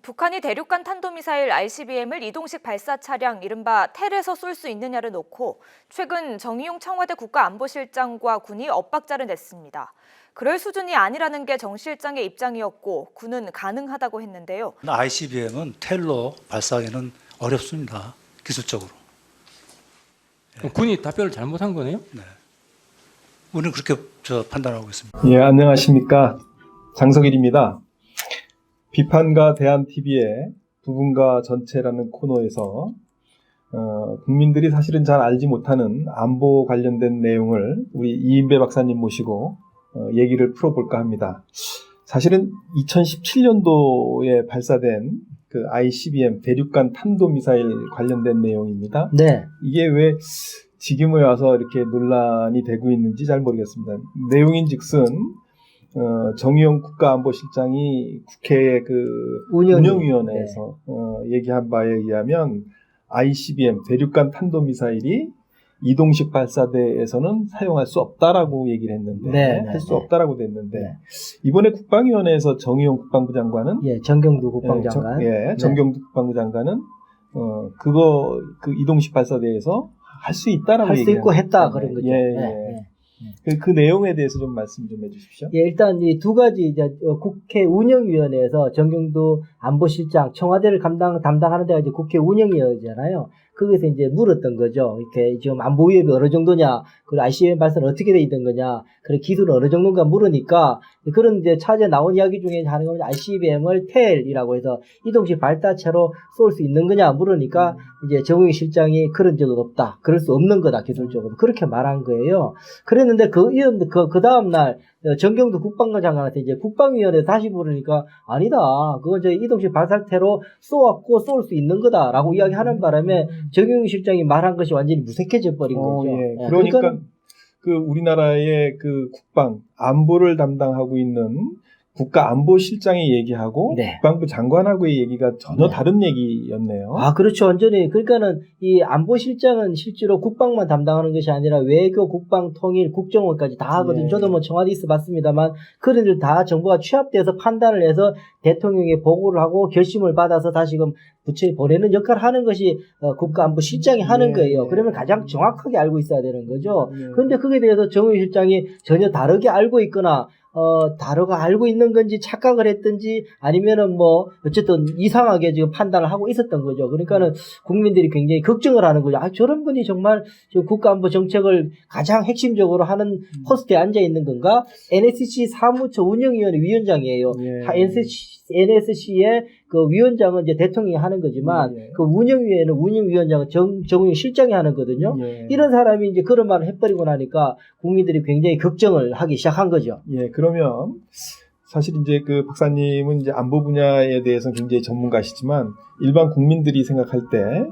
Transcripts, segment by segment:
북한이 대륙간 탄도미사일 ICBM을 이동식 발사 차량 이른바 텔에서 쏠 수 있느냐를 놓고 최근 정의용 청와대 국가안보실장과 군이 엇박자를 냈습니다. 그럴 수준이 아니라는 게 정 실장의 입장이었고 군은 가능하다고 했는데요. ICBM은 텔로 발사하기는 어렵습니다. 기술적으로. 그럼 군이 답변을 잘못한 거네요? 네. 우리는 그렇게 판단하고 있습니다. 예, 안녕하십니까. 장석일입니다. 비판과 대한TV의 부분과 전체라는 코너에서 국민들이 사실은 잘 알지 못하는 안보 관련된 내용을 우리 이인배 박사님 모시고 얘기를 풀어볼까 합니다. 사실은 2017년도에 발사된 그 ICBM 대륙간 탄도미사일 관련된 내용입니다. 네. 이게 왜 지금에 와서 이렇게 논란이 되고 있는지 잘 모르겠습니다. 내용인즉슨 정의용 국가안보실장이 국회 그 운영위원회에서 얘기한 바에 의하면 ICBM 대륙간 탄도미사일이 이동식 발사대에서는 사용할 수 없다라고 얘기를 했는데 할 수 없다라고 됐는데 이번에 국방위원회에서 정의용 국방부 장관은 정경두 국방장관 정경두 국방부 장관은 그 이동식 발사대에서 할 수 있다라고 할 수 있고 했다 그런 거죠. 그 내용에 대해서 좀 말씀 좀 해주십시오. 예, 일단 이 두 가지 이제 국회 운영위원회에서 정경두 안보실장 청와대를 담당하는 데가 이제 국회 운영위원회잖아요. 거기서 이제 물었던 거죠. 이렇게 지금 안보 위협이 어느 정도냐, 그리고 ICBM 발사는 어떻게 돼 있던 거냐, 그리고 기술은 어느 정도인가 물으니까 그런 이제 차제 나온 이야기 중에 하는 겁니다. ICBM을 텔이라고 해서 이동식 발사체로 쏠 수 있는 거냐 물으니까 이제 정의용 실장이 그런 적은 없다, 그럴 수 없는 거다 기술적으로 그렇게 말한 거예요. 그랬는데 그 다음 날 정경두 국방부 장관한테 이제 국방위원회 다시 물으니까 아니다, 그건 저희 이동식 발사체로 쏘았고 쏠 수 있는 거다라고 이야기하는 바람에 정의용 실장이 말한 것이 완전히 무색해져 버린 거죠. 예. 그러니까 그 우리나라의 그 국방 안보를 담당하고 있는 국가안보실장이 얘기하고 국방부 장관하고의 얘기가 전혀 다른 얘기였네요. 아, 그렇죠. 완전히. 그러니까는 이 안보실장은 실제로 국방만 담당하는 것이 아니라 외교, 국방, 통일, 국정원까지 다 하거든요. 저도 뭐 청와대에 있어 봤습니다만 그런들 다 정부가 취합돼서 판단을 해서 대통령에 보고를 하고 결심을 받아서 다시금 부처에 보내는 역할을 하는 것이 국가안보실장이 하는 거예요. 그러면 가장 정확하게 알고 있어야 되는 거죠. 그런데 그에 대해서 정의용 실장이 전혀 다르게 알고 있거나 다르게 알고 있는 건지 착각을 했든지 아니면은 뭐 어쨌든 이상하게 지금 판단을 하고 있었던 거죠. 그러니까는 국민들이 굉장히 걱정을 하는 거죠. 아, 저런 분이 정말 지금 국가안보 정책을 가장 핵심적으로 하는 포스트에 앉아 있는 건가? NSC 사무처 운영위원회 위원장이에요. NSC의 그 위원장은 이제 대통령이 하는 거지만 그 운영위에는 운영위원장은 정의용 실장이 하는 거거든요. 이런 사람이 이제 그런 말을 해버리고 나니까 국민들이 굉장히 걱정을 하기 시작한 거죠. 예, 그러면 사실 이제 그 박사님은 이제 안보 분야에 대해서는 굉장히 전문가시지만 일반 국민들이 생각할 때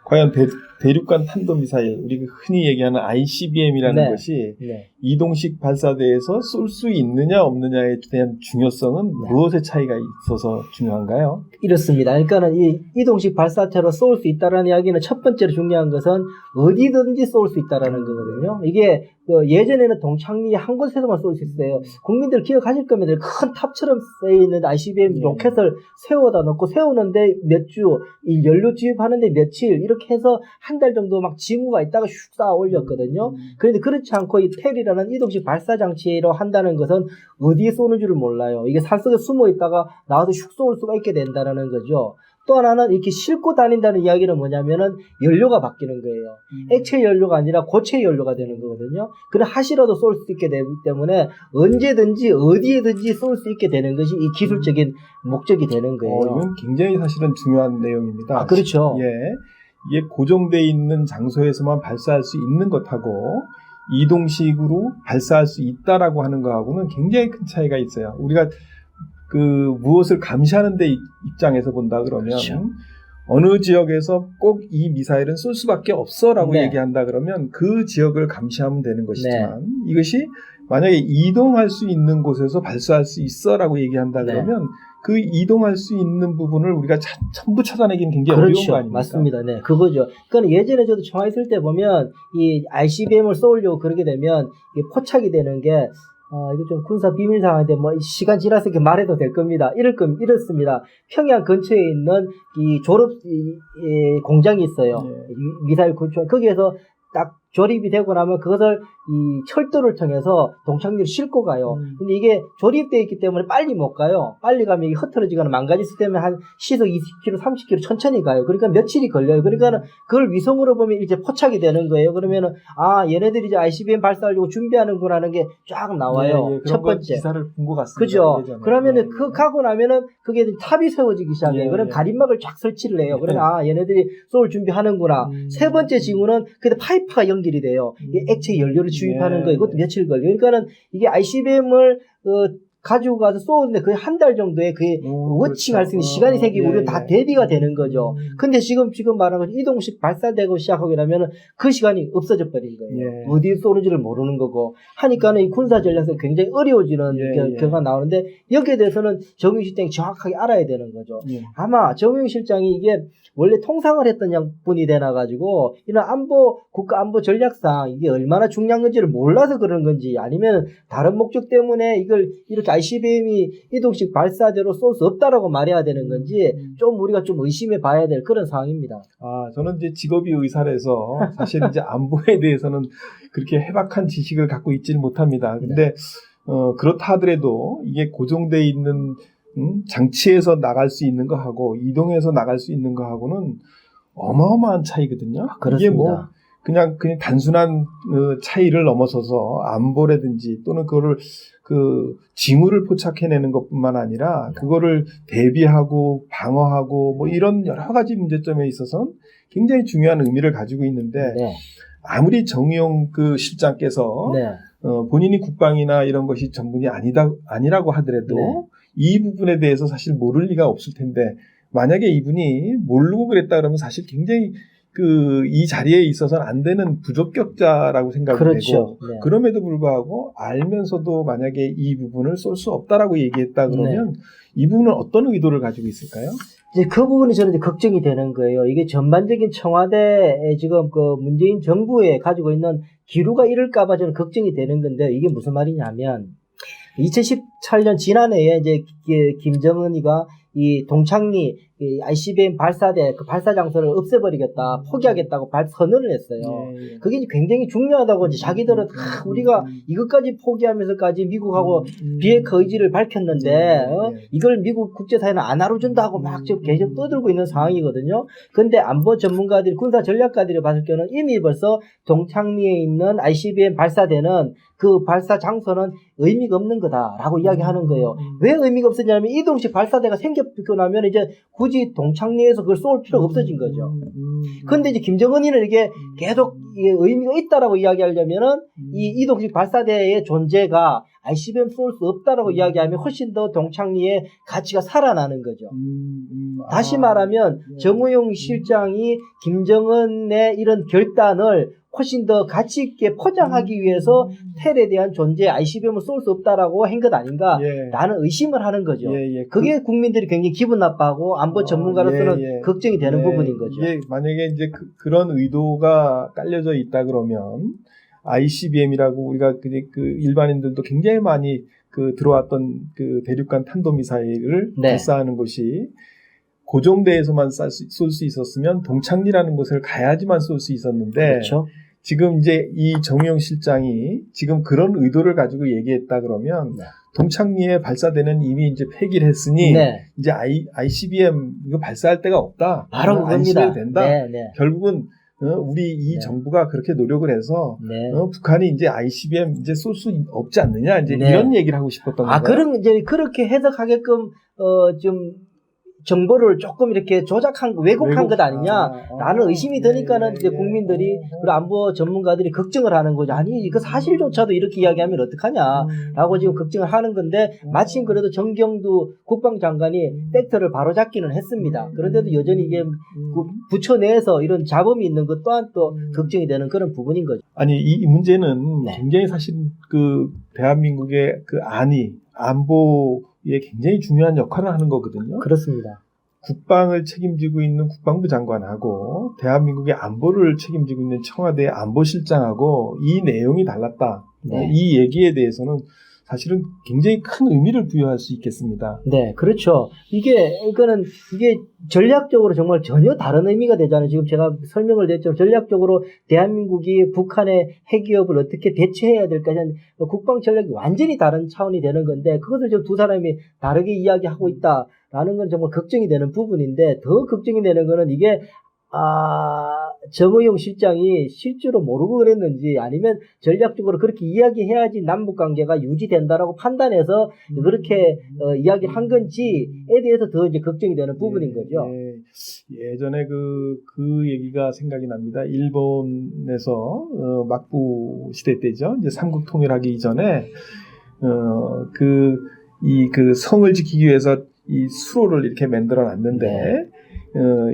과연 대륙간 탄도미사일, 우리가 흔히 얘기하는 ICBM이라는 것이 이동식 발사대에서 쏠 수 있느냐 없느냐에 대한 중요성은 무엇의 차이가 있어서 중요한가요? 이렇습니다. 그러니까는 이 이동식 발사체로 쏠 수 있다라는 이야기는 첫 번째로 중요한 것은 어디든지 쏠 수 있다라는 거거든요. 이게 예전에는 동창리 한 곳에서만 쏠 수 있어요. 국민들 기억하실 겁니다. 큰 탑처럼 쓰여있는 ICBM 로켓을 세워다 놓고 세우는데 몇 주, 연료 주입하는데 며칠 이렇게 해서 한 달 정도 막 징후가 있다가 슉 쌓아 올렸거든요. 그런데 그렇지 않고 이 텔이라는 이동식 발사 장치로 한다는 것은 어디에 쏘는 줄을 몰라요. 이게 산속에 숨어 있다가 나와서 슉 쏠 수가 있게 된다는 거죠. 또 하나는 이렇게 싣고 다닌다는 이야기는 뭐냐면은 연료가 바뀌는 거예요. 액체 연료가 아니라 고체 연료가 되는 거거든요. 그래 하시라도 쏠 수 있게 되기 때문에 언제든지 어디에든지 쏠 수 있게 되는 것이 이 기술적인 목적이 되는 거예요. 이건 굉장히 사실은 중요한 내용입니다. 아, 그렇죠. 이게 고정되어 있는 장소에서만 발사할 수 있는 것하고 이동식으로 발사할 수 있다라고 하는 거하고는 굉장히 큰 차이가 있어요. 우리가 그 무엇을 감시하는 데 입장에서 본다 그러면 어느 지역에서 꼭 이 미사일은 쏠 수밖에 없어라고 얘기한다 그러면 그 지역을 감시하면 되는 것이지만 이것이 만약에 이동할 수 있는 곳에서 발사할 수 있어라고 얘기한다 그러면 그 이동할 수 있는 부분을 우리가 전부 찾아내기는 굉장히 어려운 거 아닙니까? 맞습니다. 네, 그거죠. 그러니까 예전에 저도 청와대 있을 때 보면 이 ICBM을 쏘려고 그러게 되면 이게 포착이 되는 게 이거 좀 군사 비밀 사항인데 뭐 시간 지나서 이렇게 말해도 될 겁니다. 이렇습니다. 평양 근처에 있는 이 졸업 공장이 있어요. 미사일 구축. 거기에서 딱 조립이 되고 나면 그것을 이 철도를 통해서 동창리를 싣고 가요. 근데 이게 조립되어 있기 때문에 빨리 못 가요. 빨리 가면 이게 흐트러지거나 망가졌을 때면 한 시속 20km, 30km 천천히 가요. 그러니까 며칠이 걸려요. 그러니까는 그걸 위성으로 보면 이제 포착이 되는 거예요. 그러면은 얘네들이 이제 ICBM 발사하려고 준비하는구나 하는 게 쫙 나와요. 첫 번째. 기사를 본 것 같습니다. 그죠. 예전에. 그러면은 그 가고 나면은 그게 탑이 세워지기 시작해요. 그럼 예. 가림막을 쫙 설치를 해요. 그러면 얘네들이 쏠 준비하는구나. 세 번째 징후는 근데 파이프가 연결이 돼요. 이게 액체 연료를 주입하는 거 이것도 며칠 걸려요. 그러니까는 이게 ICBM을 가지고 가서 쏘는데 거의 한 달 정도에 그게 워칭할 수 있는 시간이 생기고 우리가 다 대비가 되는 거죠. 근데 지금 말하는 것처럼 이동식 발사되고 시작하게 되면은 그 시간이 없어져 버린 거예요. 어디에 쏘는지를 모르는 거고 하니까는 이 군사 전략에서 굉장히 어려워지는 결과가 나오는데 여기에 대해서는 정용 실장이 정확하게 알아야 되는 거죠. 아마 정용 실장이 이게 원래 통상을 했던 분이 되나가지고 이런 국가 안보 전략상 이게 얼마나 중요한 건지를 몰라서 그런 건지 아니면 다른 목적 때문에 이걸 이렇게 ICBM이 이동식 발사대로 쏠 수 없다라고 말해야 되는 건지 좀 우리가 좀 의심해 봐야 될 그런 상황입니다. 저는 이제 직업이 의사라서 사실 이제 안보에 대해서는 그렇게 해박한 지식을 갖고 있지는 못합니다. 근데 그렇다 하더라도 이게 고정되어 있는 장치에서 나갈 수 있는 거하고 이동해서 나갈 수 있는 거하고는 어마어마한 차이거든요. 그렇습니다. 이게 뭐 그냥 단순한 차이를 넘어서서 안보라든지 또는 그거를 징후를 포착해내는 것뿐만 아니라 그거를 대비하고 방어하고 뭐 이런 여러 가지 문제점에 있어서는 굉장히 중요한 의미를 가지고 있는데 아무리 정의용 실장께서 본인이 국방이나 이런 것이 전문이 아니라고 하더라도 이 부분에 대해서 사실 모를 리가 없을 텐데 만약에 이분이 모르고 그랬다 그러면 사실 굉장히 이 자리에 있어서는 안 되는 부적격자라고 생각이 되고 그럼에도 불구하고 알면서도 만약에 이 부분을 쏠 수 없다라고 얘기했다 그러면 이 부분은 어떤 의도를 가지고 있을까요? 이제 그 부분이 저는 이제 걱정이 되는 거예요. 이게 전반적인 청와대에 지금 문재인 정부에 가지고 있는 기류가 이럴까봐 저는 걱정이 되는 건데 이게 무슨 말이냐면 2017년 지난해에 이제 김정은이가 이 동창리 ICBM 발사대 발사 장소를 없애버리겠다, 포기하겠다고 선언을 했어요. 그게 이제 굉장히 중요하다고 이제 자기들은 우리가 이것까지 포기하면서까지 미국하고 비핵화 의지를 밝혔는데 이걸 미국 국제사회는 안 알아준다고 막 지금 계속 떠들고 있는 상황이거든요. 근데 안보 전문가들이 군사 전략가들이 봤을 때는 이미 벌써 동창리에 있는 ICBM 발사대는 그 발사 장소는 의미가 없는 거다라고 이야기하는 거예요. 왜 의미가 없었냐면 이동식 발사대가 생겼고 나면 이제 굳이 동창리에서 그걸 쏠 필요가 없어진 거죠. 근데 이제 김정은이는 이게 계속 이게 의미가 있다라고 이야기하려면은 이 이동식 발사대의 존재가 ICBM 쏠 수 없다라고 이야기하면 훨씬 더 동창리의 가치가 살아나는 거죠. 다시 말하면 정우용 실장이 김정은의 이런 결단을 훨씬 더 가치 있게 포장하기 위해서 텔에 대한 존재 ICBM을 쏠 수 없다라고 한 것 아닌가 라는 의심을 하는 거죠. 그게 국민들이 굉장히 기분 나빠하고 안보 전문가로서는 걱정이 되는 부분인 거죠. 이게 만약에 이제 그런 의도가 깔려져 있다 그러면 ICBM이라고 우리가 일반인들도 굉장히 많이 들어왔던 대륙간 탄도미사일을 발사하는 것이 고정대에서만 쏠 수 있었으면 동창리라는 곳을 가야지만 쏠 수 있었는데 그렇죠. 지금 이제 이 정의용 실장이 지금 그런 의도를 가지고 얘기했다 그러면 동창리에 발사대는 이미 이제 폐기를 했으니 이제 ICBM 이거 발사할 데가 없다. 바로 그겁니다. 된다. 결국은 우리 이 정부가 그렇게 노력을 해서 북한이 이제 ICBM 이제 쏠 수 없지 않느냐 이제 이런 얘기를 하고 싶었던 거예요. 이제 그렇게 해석하게끔 좀 정보를 조금 이렇게 왜곡한 것 아니냐라는 의심이 드니까는 이제 국민들이 그리고 안보 전문가들이 걱정을 하는 거죠. 아니 이거 사실조차도 이렇게 이야기하면 어떡하냐라고 지금 걱정을 하는 건데 마침 그래도 정경두 국방장관이 팩트를 바로잡기는 했습니다. 그런데도 여전히 이게 부처 내에서 이런 잡음이 있는 것 또한 또 걱정이 되는 그런 부분인 거죠. 아니 이 문제는 굉장히 사실 대한민국의 안보에 굉장히 중요한 역할을 하는 거거든요. 그렇습니다. 국방을 책임지고 있는 국방부 장관하고 대한민국의 안보를 책임지고 있는 청와대 안보실장하고 이 내용이 달랐다. 이 얘기에 대해서는 사실은 굉장히 큰 의미를 부여할 수 있겠습니다. 네, 그렇죠. 이게 전략적으로 정말 전혀 다른 의미가 되잖아요. 지금 제가 설명을 드렸죠. 전략적으로 대한민국이 북한의 핵위협을 어떻게 대처해야 될까 하는 국방 전략이 완전히 다른 차원이 되는 건데, 그것을 지금 두 사람이 다르게 이야기하고 있다라는 건 정말 걱정이 되는 부분인데, 더 걱정이 되는 거는 이게 정의용 실장이 실제로 모르고 그랬는지, 아니면 전략적으로 그렇게 이야기해야지 남북 관계가 유지된다라고 판단해서 그렇게 이야기를 한 건지에 대해서 더 이제 걱정이 되는 부분인 거죠. 예전에 그 얘기가 생각이 납니다. 일본에서 막부 시대 때죠. 이제 삼국 통일하기 이전에 그 성을 지키기 위해서 이 수로를 이렇게 만들어 놨는데,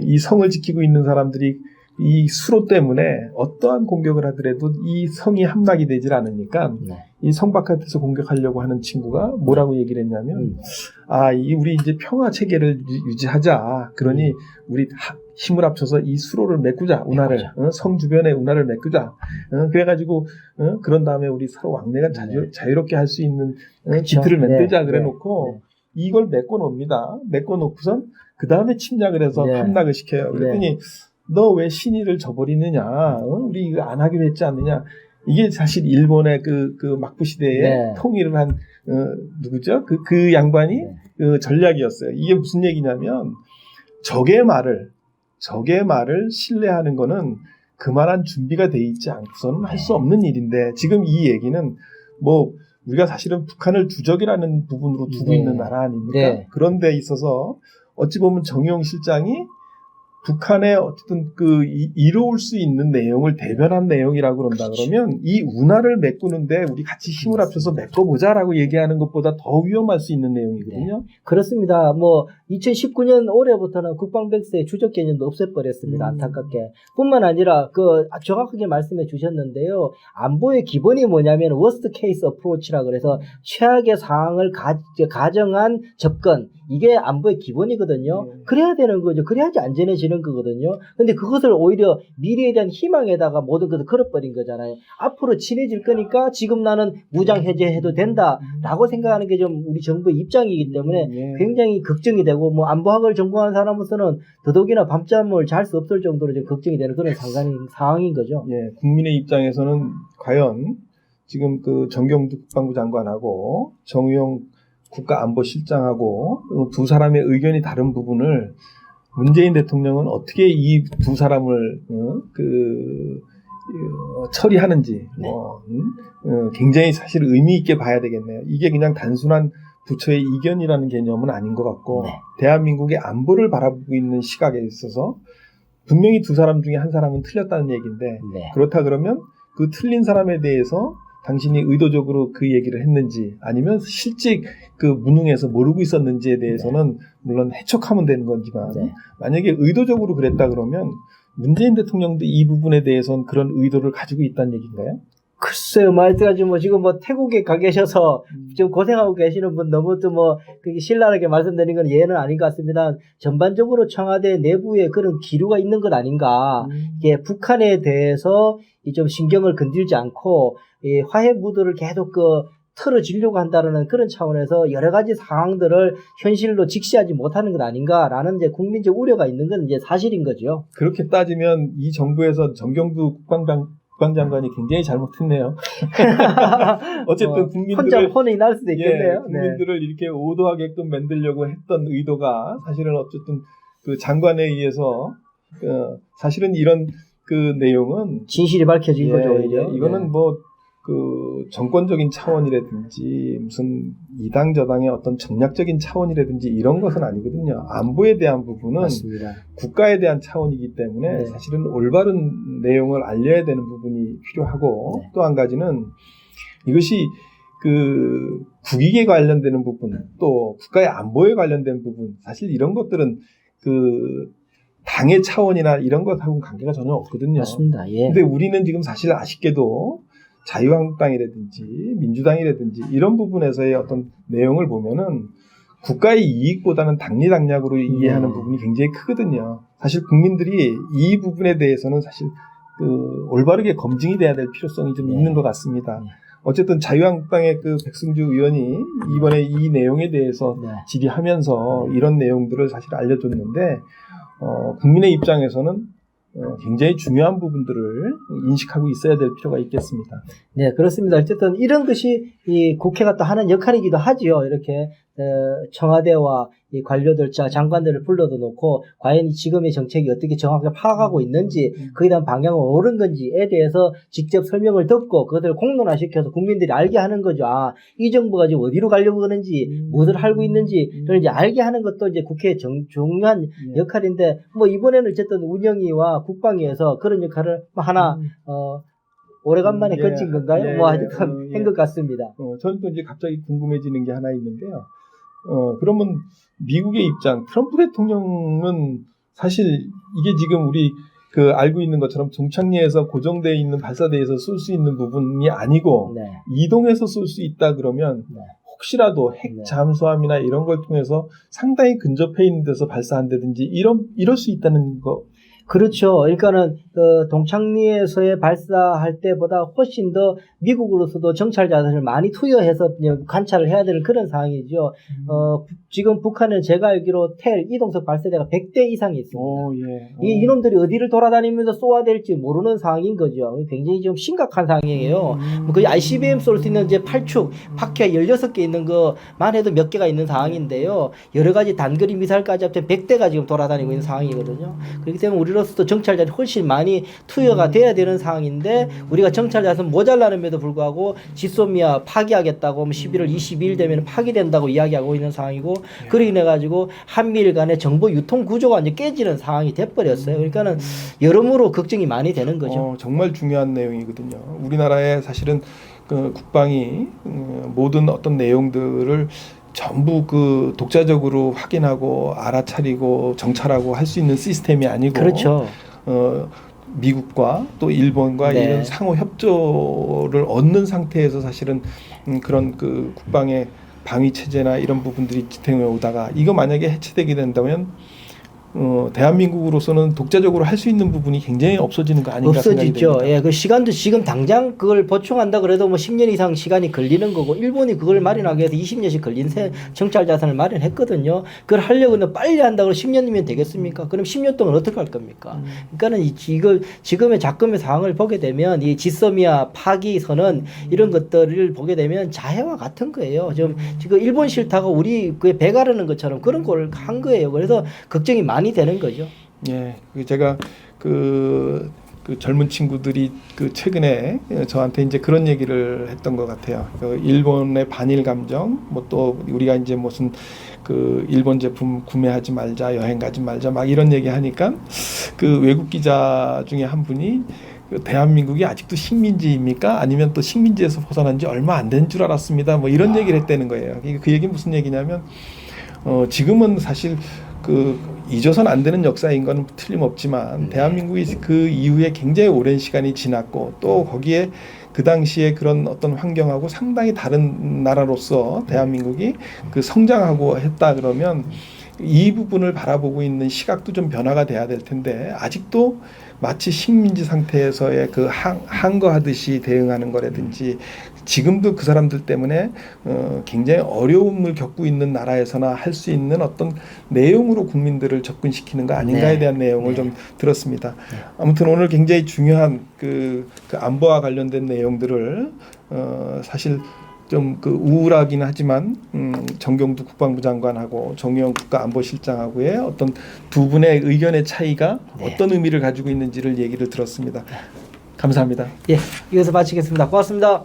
이 성을 지키고 있는 사람들이 이 수로 때문에 어떠한 공격을 하더라도 이 성이 함락이 되질 않으니까 이 성 바깥에서 공격하려고 하는 친구가 뭐라고 얘기를 했냐면, 우리 이제 평화 체계를 유지하자. 그러니 우리 힘을 합쳐서 이 수로를 메꾸자. 운하를 성 주변에 운하를 메꾸자. 그래가지고 그런 다음에 우리 서로 왕래가 자유롭게 할 수 있는 기틀을 만들자. 그래놓고 이걸 메꿔놓습니다. 메꿔놓고선 그 다음에 침략을 해서 함락을 시켜요. 그랬더니 너 왜 신의를 저버리느냐? 우리 이거 안 하기로 했지 않느냐? 이게 사실 일본의 그 막부 시대에 통일을 한 누구죠? 그 양반이 그 전략이었어요. 이게 무슨 얘기냐면 적의 말을 신뢰하는 거는 그만한 준비가 돼 있지 않고서는 할 수 없는 일인데, 지금 이 얘기는 뭐 우리가 사실은 북한을 두적이라는 부분으로 두고 있는 나라 아닙니까? 그런 데 있어서 어찌 보면 정의용 실장이 북한의 어쨌든 이로울 수 있는 내용을 대변한 내용이라고 그런다 그러면, 이 운하를 메꾸는데 우리 같이 힘을 합쳐서 메꿔보자라고 얘기하는 것보다 더 위험할 수 있는 내용이거든요. 그렇습니다. 2019년 올해부터는 국방백서의 주적 개념도 없애버렸습니다. 안타깝게. 뿐만 아니라 정확하게 말씀해 주셨는데요. 안보의 기본이 뭐냐면 worst case approach라 그래서 최악의 상황을 가정한 접근. 이게 안보의 기본이거든요. 그래야 되는 거죠. 그래야지 안전해지는 거거든요. 근데 그것을 오히려 미래에 대한 희망에다가 모든 것을 걸어버린 거잖아요. 앞으로 친해질 거니까 지금 나는 무장 해제해도 된다라고 생각하는 게 좀 우리 정부의 입장이기 때문에 굉장히 걱정이 되고, 안보학을 전공한 사람으로서는 더더욱이나 밤잠을 잘 수 없을 정도로 좀 걱정이 되는 그런 상황인 거죠. 국민의 입장에서는 과연 지금 정경두 국방부 장관하고 정의용 국가안보실장하고 두 사람의 의견이 다른 부분을 문재인 대통령은 어떻게 이 두 사람을 처리하는지 굉장히 사실 의미 있게 봐야 되겠네요. 이게 그냥 단순한 부처의 이견이라는 개념은 아닌 것 같고, 대한민국의 안보를 바라보고 있는 시각에 있어서 분명히 두 사람 중에 한 사람은 틀렸다는 얘기인데, 그렇다 그러면 그 틀린 사람에 대해서 당신이 의도적으로 그 얘기를 했는지, 아니면 실제 무능해서 모르고 있었는지에 대해서는 물론 해촉하면 되는 건지만, 만약에 의도적으로 그랬다 그러면 문재인 대통령도 이 부분에 대해서는 그런 의도를 가지고 있다는 얘기인가요? 글쎄요, 말씀하시면 지금 태국에 가 계셔서 지금 고생하고 계시는 분 너무 그게 신랄하게 말씀드리는 건 예는 아닌 것 같습니다. 전반적으로 청와대 내부에 그런 기류가 있는 것 아닌가. 이게 북한에 대해서 좀 신경을 건들지 않고 화해 무드를 계속 틀어지려고 한다는 그런 차원에서 여러 가지 상황들을 현실로 직시하지 못하는 것 아닌가라는 이제 국민적 우려가 있는 건 이제 사실인 거죠. 그렇게 따지면 이 정부에서 정경두 국방장관이 굉장히 잘못했네요. 어쨌든 국민들을 혼이 날 수도 있겠네요. 국민들을 이렇게 오도하게끔 만들려고 했던 의도가 사실은 어쨌든 그 장관에 의해서 사실은 이런 내용은 진실이 밝혀진 거죠. 오히려. 이거는 정권적인 차원이라든지 무슨 이당 저당의 어떤 정략적인 차원이라든지 이런 것은 아니거든요. 안보에 대한 부분은 맞습니다. 국가에 대한 차원이기 때문에 사실은 올바른 내용을 알려야 되는 부분이 필요하고, 또 한 가지는 이것이 국익에 관련되는 부분, 또 국가의 안보에 관련된 부분, 사실 이런 것들은 당의 차원이나 이런 것하고는 관계가 전혀 없거든요. 맞습니다. 근데 우리는 지금 사실 아쉽게도 자유한국당이라든지 민주당이라든지 이런 부분에서의 어떤 내용을 보면은 국가의 이익보다는 당리당략으로 이해하는 부분이 굉장히 크거든요. 사실 국민들이 이 부분에 대해서는 사실 올바르게 검증이 돼야 될 필요성이 좀 있는 것 같습니다. 어쨌든 자유한국당의 그 백승주 의원이 이번에 이 내용에 대해서 네. 질의하면서 이런 내용들을 사실 알려줬는데 국민의 입장에서는 굉장히 중요한 부분들을 인식하고 있어야 될 필요가 있겠습니다. 네, 그렇습니다. 어쨌든 이런 것이 이 국회가 또 하는 역할이기도 하지요. 이렇게 청와대와 이 관료들, 장관들을 불러도 놓고 과연 지금의 정책이 어떻게 정확하게 파악하고 있는지 그에 대한 방향은 옳은 건지에 대해서 직접 설명을 듣고 그것을 공론화시켜서 국민들이 알게 하는 거죠. 아, 이 정부가 지금 어디로 가려고 하는지 무엇을 하고 있는지 를 이제 알게 하는 것도 이제 국회의 중요한 역할인데 뭐 이번에는 어쨌든 운영위와 국방위에서 그런 역할을 하나 오래간만에 거친 건가요? 뭐 하여튼 한 것 같습니다. 저는 또 이제 갑자기 궁금해지는 게 하나 있는데요. 그러면 미국의 입장, 트럼프 대통령은 사실 이게 지금 우리 그 알고 있는 것처럼 종착리에서 고정되어 있는 발사대에서 쏠 수 있는 부분이 아니고 네. 이동해서 쏠 수 있다 그러면 네. 혹시라도 핵 네. 잠수함이나 이런 걸 통해서 상당히 근접해 있는 데서 발사한다든지 이럴 수 있다는 거. 그렇죠. 그러니까는 동창리에서의 발사할 때보다 훨씬 더 미국으로서도 정찰 자산을 많이 투여해서 관찰을 해야 되는 그런 상황이죠. 지금 북한은 제가 알기로 텔 이동석 발사대가 100대 이상이 있습니다. 이 이놈들이 어디를 돌아다니면서 쏘아야 될지 모르는 상황인 거죠. 굉장히 좀 심각한 상황이에요. 거의 ICBM 쏠 수 있는 이제 8축, 파키아 16개 있는 거만 해도 몇 개가 있는 상황인데요. 여러 가지 단거리 미사일까지 합쳐 100대가 지금 돌아다니고 있는 상황이거든요. 그렇기 때문에 우리로서도 정찰 자산이 훨씬 많이 투여가 돼야 되는 상황인데 우리가 정찰 자산 모자라는데도 불구하고 지소미아 파기하겠다고 11월 22일 되면 파기된다고 이야기하고 있는 상황이고 그러기 인해 가지고 한미일 간의 정보 유통 구조가 이제 깨지는 상황이 돼버렸어요. 그러니까는 여러모로 걱정이 많이 되는 거죠. 정말 중요한 내용이거든요. 우리나라의 사실은 그 국방이 모든 어떤 내용들을 전부 그 독자적으로 확인하고 알아차리고 정찰하고 할 수 있는 시스템이 아니고 그렇죠. 미국과 또 일본과 네. 이런 상호 협조를 얻는 상태에서 사실은 그런 그 국방의 방위 체제나 이런 부분들이 지탱해 오다가 이거 만약에 해체되게 된다면 대한민국으로서는 독자적으로 할 수 있는 부분이 굉장히 없어지는 거 아닌가 생각이 없어지죠. 됩니다. 예, 그 시간도 지금 당장 그걸 보충한다 그래도 뭐 10년 이상 시간이 걸리는 거고 일본이 그걸 마련하기 위해서 20년씩 걸린 정찰 자산을 마련했거든요. 그걸 하려고 하면 빨리 한다고 10년이면 되겠습니까? 그럼 10년 동안 어떻게 할 겁니까? 그러니까는 이거 지금의 작금의 상황을 보게 되면 이 지소미아 파기선언 이런 것들을 보게 되면 자해와 같은 거예요. 지금 일본 싫다고 우리 그 배가르는 것처럼 그런 걸 한 거예요. 그래서 걱정이 많이 되는 거죠. 예, 제가 그 젊은 친구들이 그 최근에 저한테 이제 그런 얘기를 했던 것 같아요. 그 일본의 반일 감정, 뭐 또 우리가 이제 무슨 그 일본 제품 구매하지 말자, 여행 가지 말자, 막 이런 얘기 하니까 그 외국 기자 중에 한 분이 대한민국이 아직도 식민지입니까? 아니면 또 식민지에서 벗어난 지 얼마 안 된 줄 알았습니다. 뭐 이런 얘기를 했다는 거예요. 그 얘기는 무슨 얘기냐면 지금은 사실 그 잊어서는 안 되는 역사인 건 틀림없지만 대한민국이 그 이후에 굉장히 오랜 시간이 지났고 또 거기에 그 당시에 그런 어떤 환경하고 상당히 다른 나라로서 대한민국이 그 성장하고 했다 그러면 이 부분을 바라보고 있는 시각도 좀 변화가 돼야 될 텐데 아직도 마치 식민지 상태에서의 그 항거하듯이 대응하는 거라든지 지금도 그 사람들 때문에 굉장히 어려움을 겪고 있는 나라에서나 할 수 있는 어떤 내용으로 국민들을 접근시키는 거 아닌가에 대한 내용을 좀 들었습니다. 아무튼 오늘 굉장히 중요한 그 안보와 관련된 내용들을 사실 좀 그 우울하긴 하지만 정경두 국방부 장관하고 정의용 국가안보실장하고의 어떤 두 분의 의견의 차이가 어떤 의미를 가지고 있는지를 얘기를 들었습니다. 감사합니다. 예, 이것을 마치겠습니다. 고맙습니다.